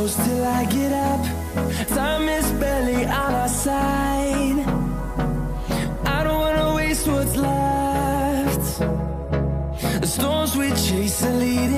close till I get up. Time is barely on our side. I don't wanna waste what's left. The storms we chase are leading